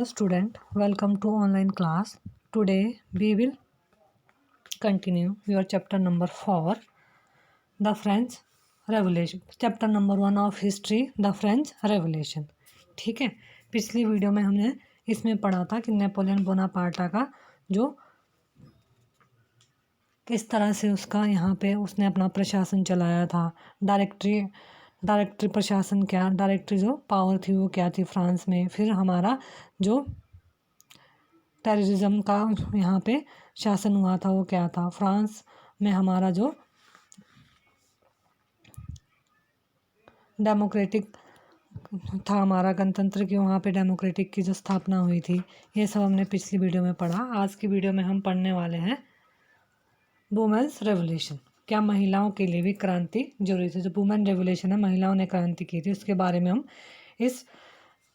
Student, welcome to online class. Today we will continue your chapter number 4, the French Revolution. Chapter number 1 of history, the French Revolution. ठीक है, पिछली video में हमने इसमें पढ़ा था कि नेपोलियन बोनापार्टा का जो किस तरह से उसका यहाँ पे उसने अपना प्रशासन चलाया था। डायरेक्टरी प्रशासन क्या, डायरेक्टरी जो पावर थी वो क्या थी फ्रांस में। फिर हमारा जो टेररिज्म का यहाँ पे शासन हुआ था वो क्या था। फ्रांस में हमारा जो डेमोक्रेटिक था, हमारा गणतंत्र की वहाँ पे डेमोक्रेटिक की जो स्थापना हुई थी, ये सब हमने पिछली वीडियो में पढ़ा। आज की वीडियो में हम पढ़ने वाले हैं वुमेन्स रेवोल्यूशन। क्या महिलाओं के लिए भी क्रांति जरूरी थी? जो वुमेन रेवोल्यूशन है, महिलाओं ने क्रांति की थी, उसके बारे में हम इस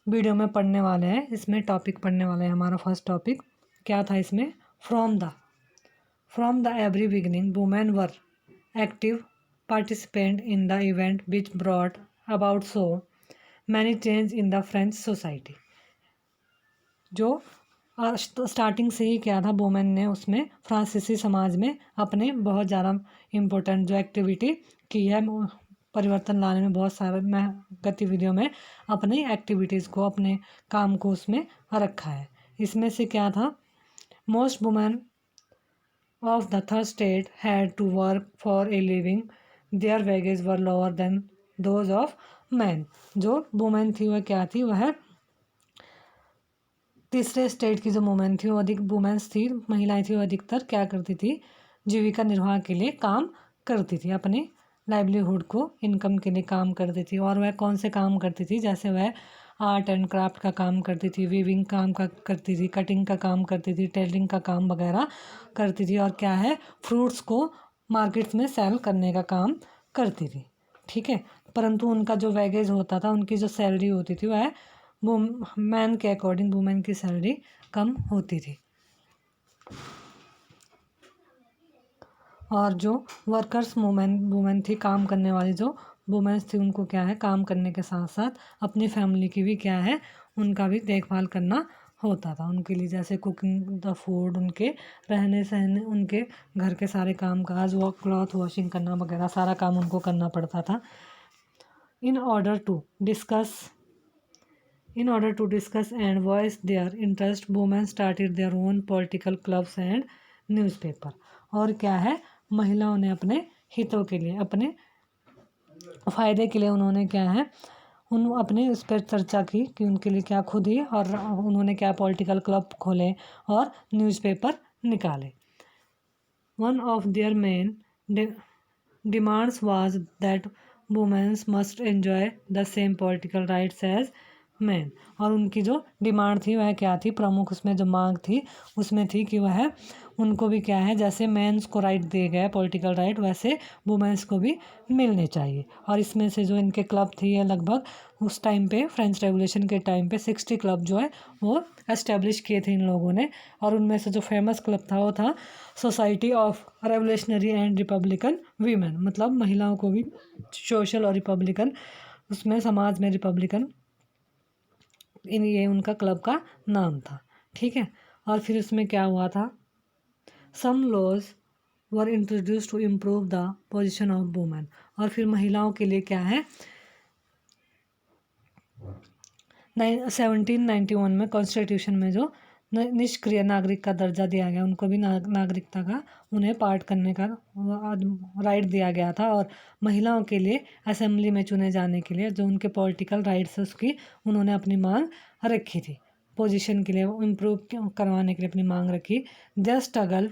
वीडियो में पढ़ने वाले हैं। इसमें टॉपिक पढ़ने वाले हैं। हमारा फर्स्ट टॉपिक क्या था इसमें? From the every beginning women were active participant in the event which brought about so many change in the French society. जो स्टार्टिंग से ही क्या था, वुमेन ने उसमें फ्रांसीसी समाज में अपने बहुत ज़्यादा इम्पोर्टेंट जो एक्टिविटी की है, परिवर्तन लाने में बहुत सारे गतिविधियों में अपनी एक्टिविटीज़ को, अपने काम को उसमें रखा है। इसमें से क्या था, most women of the third state had to work for a living. Their wages were lower than those of men. जो वुमेन थी वह क्या थी, वह तीसरे स्टेट की जो वुमेन थी वो अधिक वुमेन्स थी, महिलाएं थी, वो अधिकतर क्या करती थी, जीविका निर्वाह के लिए काम करती थी, अपनी लाइवलीहुड को, इनकम के लिए काम करती थी। और वह कौन से काम करती थी? जैसे वह आर्ट एंड क्राफ्ट का काम करती थी, वीविंग काम का करती थी, कटिंग का काम करती थी, टेलरिंग का काम वगैरह करती थी। और क्या है, फ्रूट्स को मार्केट्स में सेल करने का काम करती थी। ठीक है, परंतु उनका जो वैगेज होता था, उनकी जो सैलरी होती थी, वह वो मैन के अकॉर्डिंग वुमेन की सैलरी कम होती थी। और जो वर्कर्स वुमेन थी, काम करने वाली जो वुमेन्स थी, उनको क्या है, काम करने के साथ साथ अपनी फैमिली की भी क्या है, उनका भी देखभाल करना होता था उनके लिए। जैसे कुकिंग द फूड, उनके रहने सहने, उनके घर के सारे काम काज, वो क्लॉथ वॉशिंग करना वगैरह सारा काम उनको करना पड़ता था। In order to discuss and voice their interest, women started their own political clubs and newspaper. और क्या है, महिलाओं ने अपने हितों के लिए, अपने फ़ायदे के लिए उन्होंने क्या है, अपने उस पर चर्चा की कि उनके लिए क्या खुद ही, और उन्होंने क्या पॉलिटिकल क्लब खोले और न्यूज़पेपर निकाले। One of their main demands was that womens must enjoy the same political rights as man. और उनकी जो डिमांड थी वह क्या थी, प्रमुख उसमें जो मांग थी उसमें थी कि वह उनको भी क्या है, जैसे मेंस को राइट दिए गए पॉलिटिकल राइट, वैसे वुमेन्स को भी मिलने चाहिए। और इसमें से जो इनके क्लब थी, ये लगभग उस टाइम पे, फ्रेंच रेवोल्यूशन के टाइम पे 60 क्लब जो है वो एस्टेब्लिश किए थे इन लोगों ने। और उनमें से जो फेमस क्लब था वो था society of revolutionary and Republican women. मतलब महिलाओं को भी सोशल और रिपब्लिकन, उसमें समाज में रिपब्लिकन, ये उनका क्लब का नाम था। ठीक है, और फिर उसमें क्या हुआ था, some laws were introduce to improve the position of women. और फिर महिलाओं के लिए क्या है, 1791 में कॉन्स्टिट्यूशन में जो निष्क्रिय नागरिक का दर्जा दिया गया, उनको भी नागरिकता का, उन्हें पार्ट करने का राइट दिया गया था। और महिलाओं के लिए असेंबली में चुने जाने के लिए जो उनके पॉलिटिकल राइट्स है, उसकी उन्होंने अपनी मांग रखी थी। पोजीशन के लिए इम्प्रूव करवाने के लिए अपनी मांग रखी। Their struggle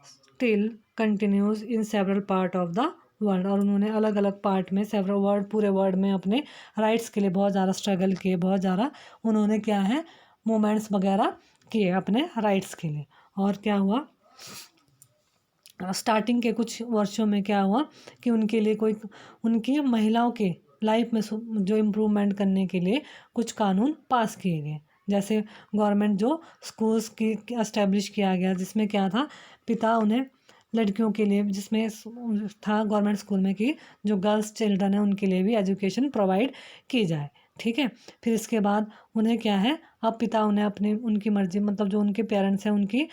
still continues in several part of the world. और उन्होंने अलग अलग पार्ट में, सेवरल पूरे वर्ल्ड में अपने राइट्स के लिए बहुत ज़्यादा स्ट्रगल किए, बहुत ज़्यादा उन्होंने क्या है, मूवमेंट्स वगैरह किए अपने राइट्स के लिए। और क्या हुआ, स्टार्टिंग के कुछ वर्षों में क्या हुआ कि उनके लिए कोई, उनकी महिलाओं के लाइफ में जो इम्प्रूवमेंट करने के लिए कुछ कानून पास किए गए। जैसे गवर्नमेंट जो स्कूल्स की एस्टेब्लिश किया गया, जिसमें क्या था, पिता उन्हें लड़कियों के लिए, जिसमें था गवर्नमेंट स्कूल में कि जो गर्ल्स चिल्ड्रन है उनके लिए भी एजुकेशन प्रोवाइड की जाए। ठीक है। फिर इसके बाद उन्हें क्या है, अब पिता उन्हें अपनी उनकी मर्जी, मतलब जो उनके पेरेंट्स हैं उनकी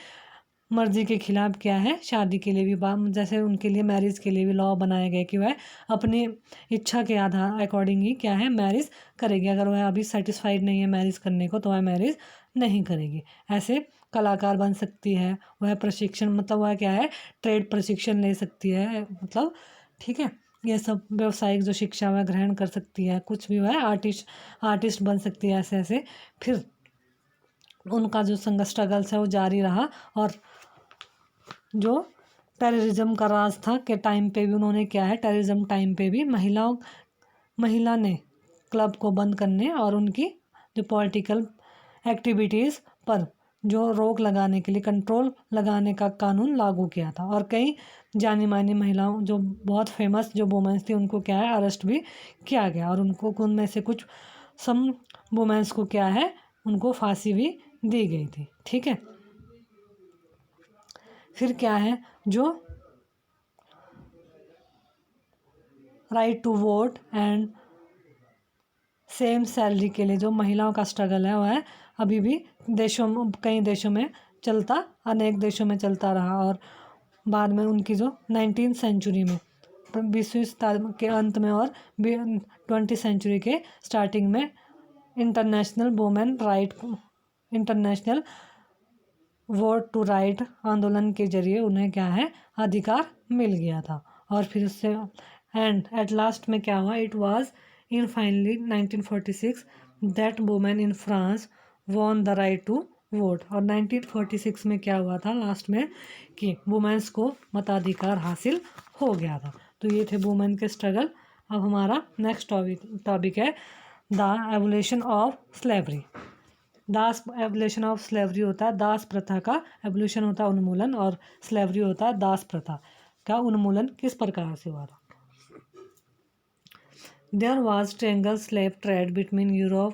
मर्जी के खिलाफ क्या है, शादी के लिए भी जैसे उनके लिए मैरिज के लिए भी लॉ बनाए गए कि वह अपनी इच्छा के आधार अकॉर्डिंग ही क्या है मैरिज करेगी। अगर वह अभी सेटिस्फाइड नहीं है मैरिज करने को तो वह मैरिज नहीं करेगी। ऐसे कलाकार बन सकती है, वह प्रशिक्षण मतलब वह क्या है ट्रेड प्रशिक्षण ले सकती है, मतलब ठीक है। ये सब व्यवसायिक जो शिक्षा वह ग्रहण कर सकती है, कुछ भी वह आर्टिस्ट बन सकती है, ऐसे ऐसे। फिर उनका जो स्ट्रगल्स है वो जारी रहा। और जो टेररिज्म का राज था के टाइम पे भी उन्होंने क्या है, टेररिज्म टाइम पे भी महिला ने क्लब को बंद करने और उनकी जो पॉलिटिकल एक्टिविटीज़ पर जो रोक लगाने के लिए, कंट्रोल लगाने का कानून लागू किया था। और कई जानी मानी महिलाओं जो बहुत फेमस जो वुमेन्स थी उनको क्या है अरेस्ट भी किया गया, और उनको उनमें से कुछ सम वुमेन्स को क्या है उनको फांसी भी दी गई थी, ठीक है। फिर क्या है, जो right to vote and same salary के लिए जो महिलाओं का स्ट्रगल है वह अभी भी कई देशों में अनेक देशों में चलता रहा। और बाद में उनकी जो 19वीं सेंचुरी में, 20वीं शताब्दी के अंत में और 20वीं सेंचुरी के स्टार्टिंग में इंटरनेशनल वोट टू राइट आंदोलन के जरिए उन्हें क्या है अधिकार मिल गया था। और फिर उससे एंड एट लास्ट में क्या हुआ, it was in finally 1946 that women in France won the right to vote. और 1946 में क्या हुआ था लास्ट में कि वुमेन्स को मताधिकार हासिल हो गया था। तो ये थे वुमेन के स्ट्रगल। अब हमारा नेक्स्ट टॉपिक है the evolution of slavery. Evolution of slavery होता है दास प्रथा का, एवोल्यूशन होता है उन्मूलन, और स्लेवरी होता है दास प्रथा का उन्मूलन किस प्रकार से हुआ था। There was triangle slave trade between Europe,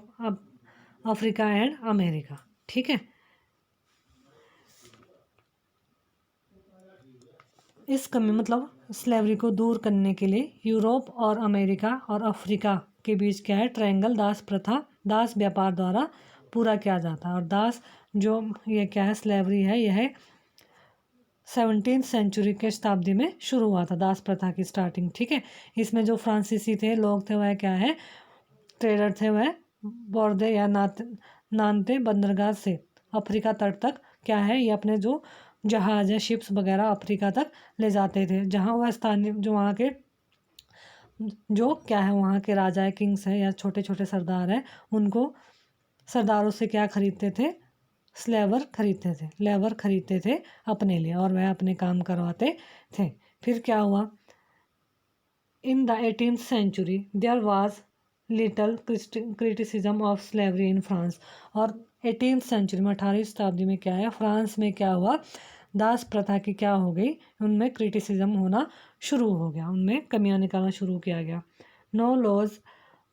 Africa and America, ठीक है। इस कमी मतलब स्लेवरी को दूर करने के लिए यूरोप और अमेरिका और अफ्रीका के बीच क्या है ट्रायंगल दास प्रथा, दास व्यापार द्वारा पूरा किया जाता है। और दास जो ये क्या है स्लेवरी है, यह 17वीं सेंचुरी के शताब्दी में शुरू हुआ था दास प्रथा की स्टार्टिंग, ठीक है। इसमें जो फ्रांसीसी थे लोग थे वह क्या है ट्रेडर थे, वह बोर्दे या नानते बंदरगाह से अफ्रीका तट तक क्या है ये अपने जो जहाज है शिप्स वगैरह अफ्रीका तक ले जाते थे, जहाँ वह स्थानीय जो वहाँ के जो क्या है वहाँ के राजा है किंग्स है या छोटे छोटे सरदार हैं उनको सरदारों से क्या खरीदते थे, लेबर खरीदते थे अपने लिए, और वह अपने काम करवाते थे। फिर क्या हुआ, in the 18th century there was little criticism of slavery in France. और 18th सेंचुरी में 18वीं शताब्दी में क्या है फ्रांस में क्या हुआ दास प्रथा की क्या हो गई, उनमें क्रिटिसिज्म होना शुरू हो गया, उनमें कमियां निकालना शुरू किया गया। No laws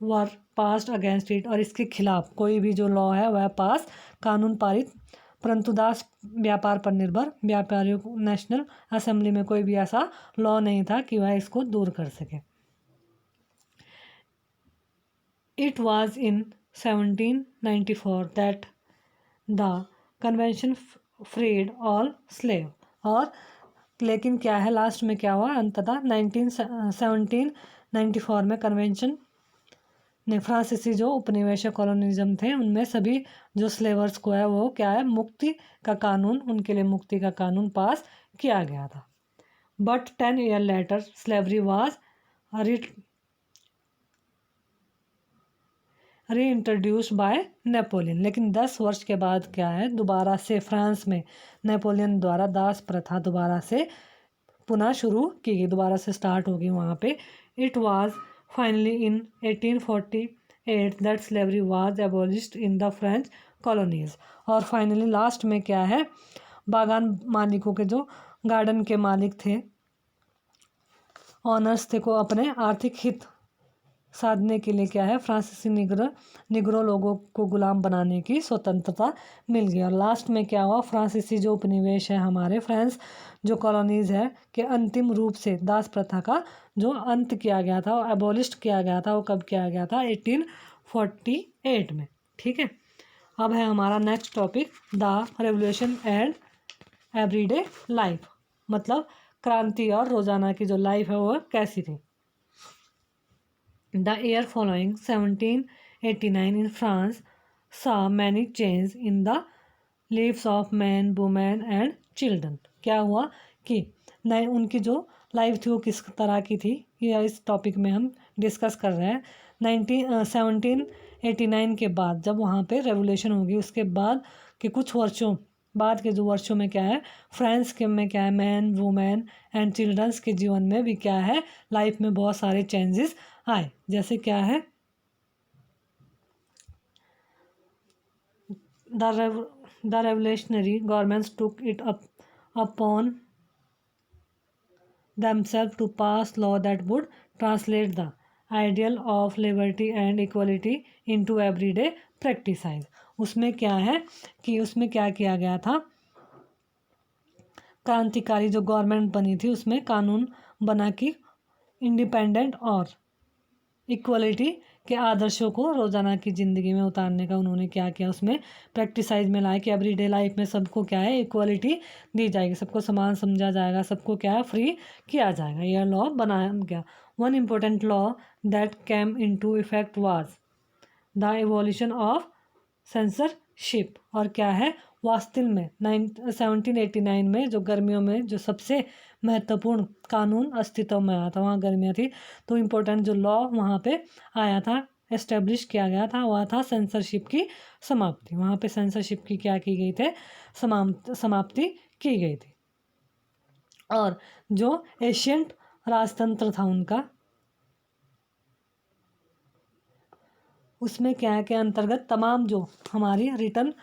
were passed against it, और इसके खिलाफ कोई भी जो लॉ है वह कानून पारित, परंतु दास व्यापार पर निर्भर व्यापारियों को नेशनल असेंबली में कोई भी ऐसा लॉ नहीं था कि वह इसको दूर कर सके। It was in 1794 that the convention freed all slave. और लेकिन क्या है लास्ट में क्या हुआ अंततः 1794 में कन्वेंशन ने फ्रांसीसी जो उपनिवेशक कॉलोनिज्म थे उनमें सभी जो स्लेवर्स को है वो क्या है मुक्ति का कानून, उनके लिए मुक्ति का कानून पास किया गया था। But 10 year later slavery was री इंट्रोड्यूस्ड बाय नेपोलियन। लेकिन 10 वर्ष के बाद क्या है दोबारा से फ्रांस में नेपोलियन द्वारा दास प्रथा दोबारा से पुनः शुरू की गई, दोबारा से स्टार्ट हो गई वहाँ पे। It was finally in 1848 that slavery was एबोलिश्ड in the French colonies. और फाइनली लास्ट में क्या है बागान मालिकों के जो गार्डन के मालिक थे ऑनर्स थे को अपने आर्थिक हित साधने के लिए क्या है फ्रांसीसी निग्रो लोगों को गुलाम बनाने की स्वतंत्रता मिल गई। और लास्ट में क्या हुआ फ्रांसीसी जो उपनिवेश है हमारे फ्रांस जो कॉलोनीज है कि अंतिम रूप से दास प्रथा का जो अंत किया गया था एबोलिस्ट किया गया था वो कब किया गया था 1848 में। ठीक है, अब है हमारा next topic the revolution and everyday life, मतलब क्रांति और रोजाना की जो लाइफ है वो कैसी थी। The year following 1789 in France saw many changes in the lives of men, women and children। क्या हुआ कि नए उनकी जो लाइफ थी वो किस तरह की थी, ये इस टॉपिक में हम डिस्कस कर रहे हैं। 1789 के बाद जब वहाँ पे रेवोल्यूशन होगी, उसके बाद के कुछ वर्षों बाद के जो वर्षों में क्या है, फ्रांस के में क्या है, मैन वुमेन एंड चिल्ड्रंस के जीवन में भी क्या है, लाइफ में बहुत सारे चेंजेस आए। जैसे क्या है, the revolutionary governments took it upon themselves to pass law that would translate the ideal of liberty and equality into everyday practices। उसमें क्या है कि उसमें क्या किया गया था, क्रांतिकारी जो गवर्नमेंट बनी थी उसमें कानून बना कि इंडिपेंडेंट और इक्वलिटी के आदर्शों को रोज़ाना की ज़िंदगी में उतारने का उन्होंने क्या किया, उसमें प्रैक्टिसाइज में लाया कि एवरीडे लाइफ में सबको क्या है, इक्वलिटी दी जाएगी, सबको समान समझा जाएगा, सबको क्या है, फ्री किया जाएगा। यह लॉ बनाया गया। One important law that came into effect was the evolution of censorship. और क्या है, वास्तव में 1789 में जो गर्मियों में जो सबसे महत्वपूर्ण कानून अस्तित्व में आया था, वहाँ गर्मियाँ थी, तो इम्पोर्टेंट जो लॉ वहाँ पे आया था, एस्टेब्लिश किया गया था, वह था सेंसरशिप की समाप्ति। वहाँ पे सेंसरशिप की क्या की गई थे, समाप्ति की गई थी। और जो एशियंट राजतंत्र था उनका, उसमें क्या है के अंतर्गत तमाम जो हमारी रिटर्न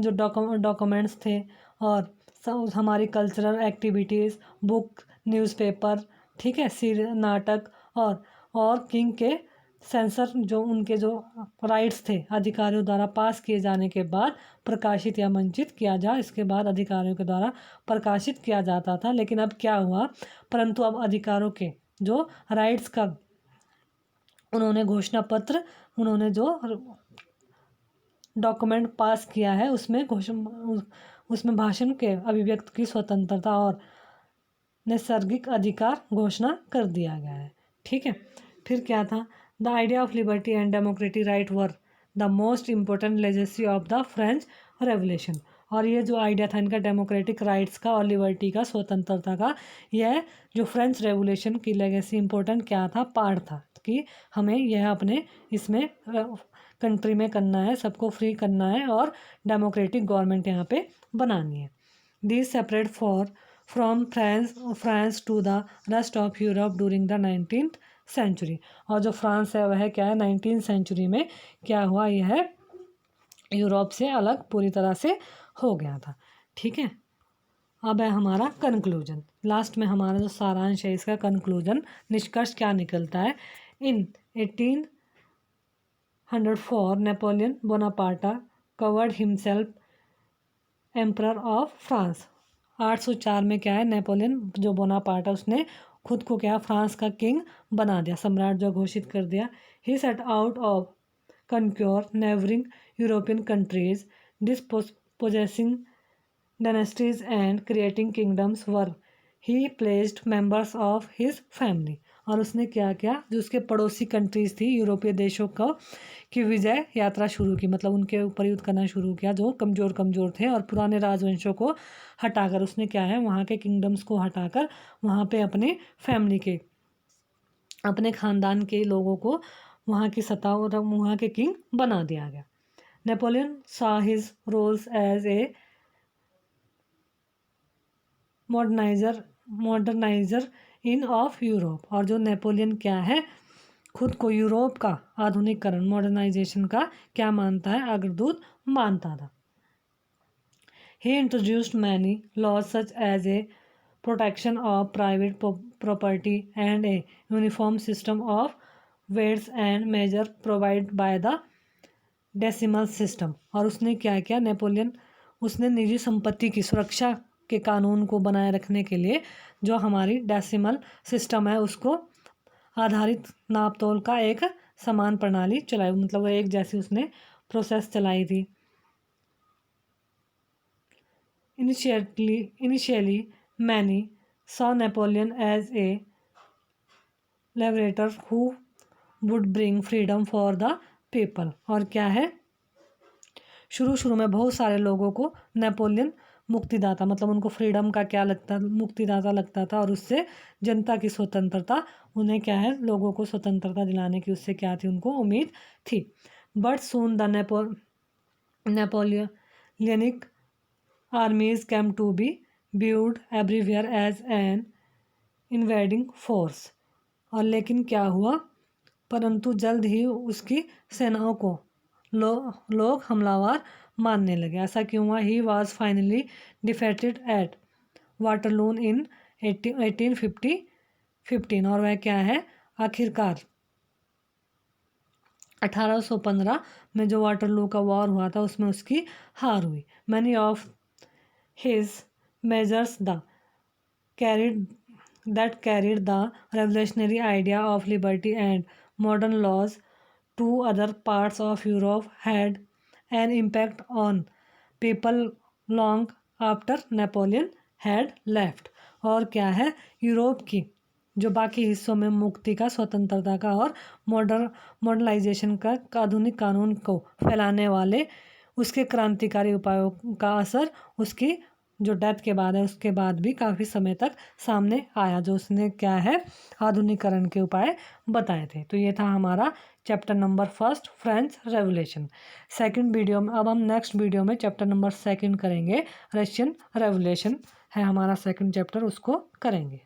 जो डॉक्यूमेंट्स थे और हमारी कल्चरल एक्टिविटीज़, बुक, न्यूज़पेपर, ठीक है, नाटक और किंग के सेंसर जो उनके जो राइट्स थे अधिकारियों द्वारा पास किए जाने के बाद प्रकाशित या मंचित किया जा, इसके बाद अधिकारियों के द्वारा प्रकाशित किया जाता था। लेकिन अब क्या हुआ, परंतु अब अधिकारों के जो राइट्स का उन्होंने घोषणा पत्र, उन्होंने जो डॉक्यूमेंट पास किया है उसमें भाषण के अभिव्यक्ति की स्वतंत्रता और नैसर्गिक अधिकार घोषणा कर दिया गया है। ठीक है, फिर क्या था, the idea of liberty and democratic right were the most important legacy of the French revolution. और ये जो आइडिया था इनका डेमोक्रेटिक राइट्स का और लिबर्टी का, स्वतंत्रता का, यह जो फ्रेंच रेवोल्यूशन की लेगेसी इम्पोर्टेंट क्या था, पार्ट था कि हमें यह अपने इसमें कंट्री में करना है, सबको फ्री करना है और डेमोक्रेटिक गवर्नमेंट यहाँ पे बनानी है। This separate from France to the rest of Europe during the 19th century. और जो फ्रांस है वह क्या है, 19th सेंचुरी में क्या हुआ, यह यूरोप से अलग पूरी तरह से हो गया था। ठीक है, अब है हमारा कंक्लूजन। लास्ट में हमारा जो सारांश है, इसका कंक्लूजन, निष्कर्ष क्या निकलता है। In 1804 Napoleon Bonaparte crowned himself emperor of France. 804 में क्या है, नेपोलियन जो बोनापार्टा उसने खुद को क्या, फ्रांस का किंग बना दिया, सम्राट जो घोषित कर दिया। He set out of conquer neighbouring European countries dispossessing dynasties and creating kingdoms where he placed members of his family. और उसने क्या किया, जो उसके पड़ोसी कंट्रीज़ थी, यूरोपीय देशों का की विजय यात्रा शुरू की, मतलब उनके ऊपर युद्ध करना शुरू किया जो कमज़ोर थे, और पुराने राजवंशों को हटाकर उसने क्या है, वहाँ के किंगडम्स को हटाकर वहाँ पे अपने फैमिली के, अपने ख़ानदान के लोगों को वहाँ की सत्ता और वहाँ के किंग बना दिया गया। Napoleon saw his roles as a moderniser in of Europe. और जो नेपोलियन क्या है, खुद को यूरोप का आधुनिकरण, मॉडर्नाइजेशन का क्या मानता है, अग्रदूत मानता था। He introduced many laws such as a protection of private property and a uniform system of weights and measures provide by the decimal system. और उसने क्या किया, नेपोलियन उसने निजी संपत्ति की सुरक्षा के कानून को बनाए रखने के लिए जो हमारी डेसिमल सिस्टम है उसको आधारित नाप तोल का एक समान प्रणाली चलाई, मतलब वो एक जैसी उसने प्रोसेस चलाई थी। Initially, many saw Napoleon as a liberator who would bring freedom for the people। और क्या है, शुरू में बहुत सारे लोगों को नेपोलियन मुक्तिदाता, मतलब उनको फ्रीडम का क्या लगता, मुक्तिदाता लगता था, और उससे जनता की स्वतंत्रता, उन्हें क्या है, लोगों को स्वतंत्रता दिलाने की उससे क्या थी, उनको उम्मीद थी। But soon the Napoleonic armies came to be viewed everywhere as an invading force। और लेकिन क्या हुआ, परंतु जल्द ही उसकी सेनाओं को लोग हमलावर मानने लगे। ऐसा क्यों हुआ? He was finally defeated at Waterloo in 1815। और वह क्या है, आखिरकार 1815 में जो वाटरलू का वॉर हुआ था उसमें उसकी हार हुई। Many of his measures carried the revolutionary idea of liberty and modern laws to other parts of Europe had an impact on people long after Napoleon had left। और क्या है, यूरोप की जो बाकी हिस्सों में मुक्ति का, स्वतंत्रता का और मॉडर्नाइजेशन का आधुनिक कानून को फैलाने वाले उसके क्रांतिकारी उपायों का असर उसकी जो डेथ के बाद है उसके बाद भी काफ़ी समय तक सामने आया, जो उसने क्या है, आधुनिकरण के उपाय बताए थे। तो ये था हमारा chapter number 1 French revolution. Second video में, अब हम नेक्स्ट वीडियो में चैप्टर नंबर 2 करेंगे, रशियन रेवोल्यूशन है हमारा सेकंड चैप्टर, उसको करेंगे।